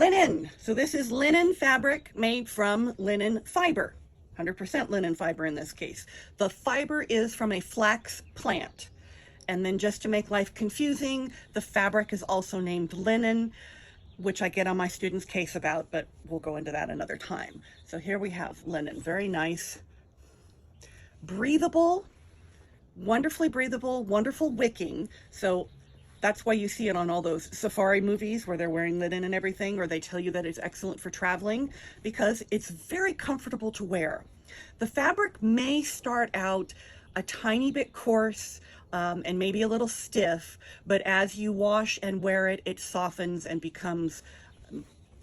Linen. So this is linen fabric made from linen fiber. 100% linen fiber in this case. The fiber is from a flax plant. And then just to make life confusing, the fabric is also named linen, which I get on my students' case about, but we'll go into that another time. So here we have linen, very nice, breathable, wonderfully breathable, wonderful wicking. So that's why you see it on all those safari movies where they're wearing linen and everything, or they tell you that it's excellent for traveling because it's very comfortable to wear. The fabric may start out a tiny bit coarse and maybe a little stiff, but as you wash and wear it, it softens and becomes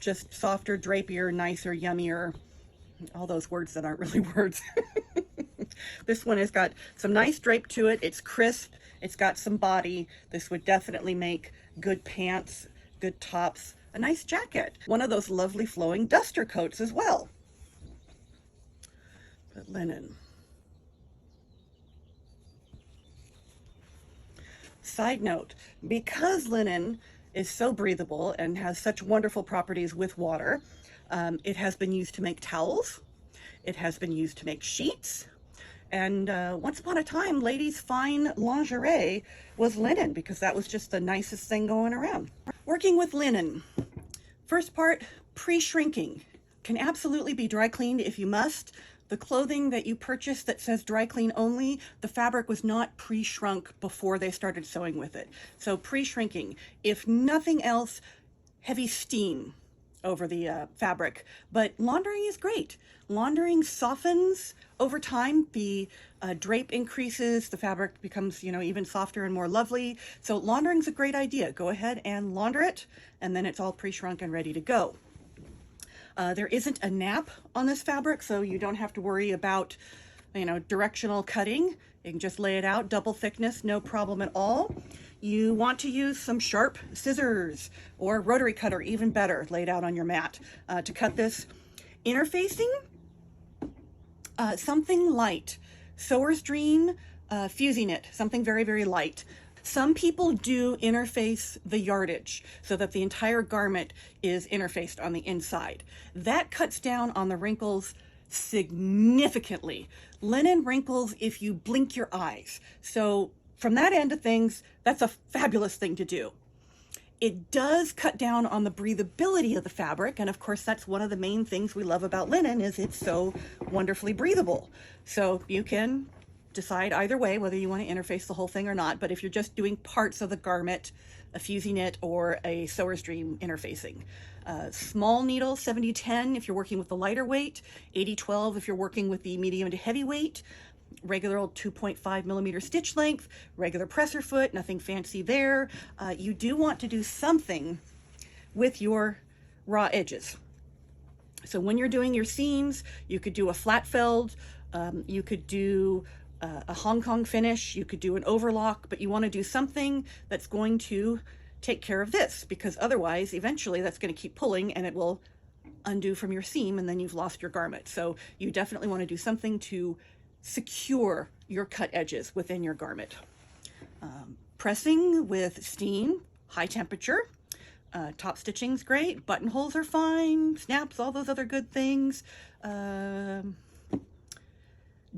just softer, drapier, nicer, yummier, all those words that aren't really words. This one has got some nice drape to it. It's crisp. It's got some body. This would definitely make good pants, good tops, a nice jacket. One of those lovely flowing duster coats as well. But linen. Side note, because linen is so breathable and has such wonderful properties with water, it has been used to make towels. It has been used to make sheets. And once upon a time, ladies' fine lingerie was linen because that was just the nicest thing going around. Working with linen. First part, pre-shrinking. Can absolutely be dry cleaned if you must. The clothing that you purchase that says dry clean only, the fabric was not pre-shrunk before they started sewing with it. So pre-shrinking. If nothing else, heavy steam over the fabric, but laundering is great. Laundering softens over time. The drape increases, the fabric becomes, even softer and more lovely. So laundering's a great idea. Go ahead and launder it, and then it's all pre-shrunk and ready to go. There isn't a nap on this fabric, so you don't have to worry about, directional cutting. You can just lay it out, double thickness, no problem at all. You want to use some sharp scissors or rotary cutter, even better, laid out on your mat to cut this. Interfacing, something light. Sewer's Dream, Fusing It, something very, very light. Some people do interface the yardage so that the entire garment is interfaced on the inside. That cuts down on the wrinkles significantly. Linen wrinkles if you blink your eyes. So from that end of things, that's a fabulous thing to do. It does cut down on the breathability of the fabric, and of course that's one of the main things we love about linen is it's so wonderfully breathable. So you can decide either way whether you want to interface the whole thing or not, but if you're just doing parts of the garment, a fusing it or a Sewer's Dream interfacing. Small needle, 70-10 if you're working with the lighter weight, 80-12 if you're working with the medium to heavy weight, regular old 2.5 millimeter stitch length, regular presser foot, nothing fancy there. You do want to do something with your raw edges. So when you're doing your seams, you could do a flat feld, you could do a Hong Kong finish, you could do an overlock, but you want to do something that's going to take care of this, because otherwise eventually that's going to keep pulling and it will undo from your seam and then you've lost your garment. So you definitely want to do something to secure your cut edges within your garment. Pressing with steam, high temperature. Top stitching's great, buttonholes are fine, snaps, all those other good things.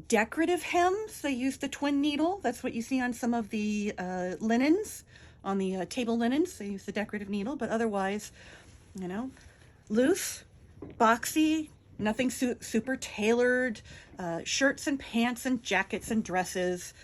Decorative hems, they use the twin needle. That's what you see on some of the linens, on the table linens. They use the decorative needle, but otherwise, loose, boxy, nothing super tailored. Shirts and pants and jackets and dresses.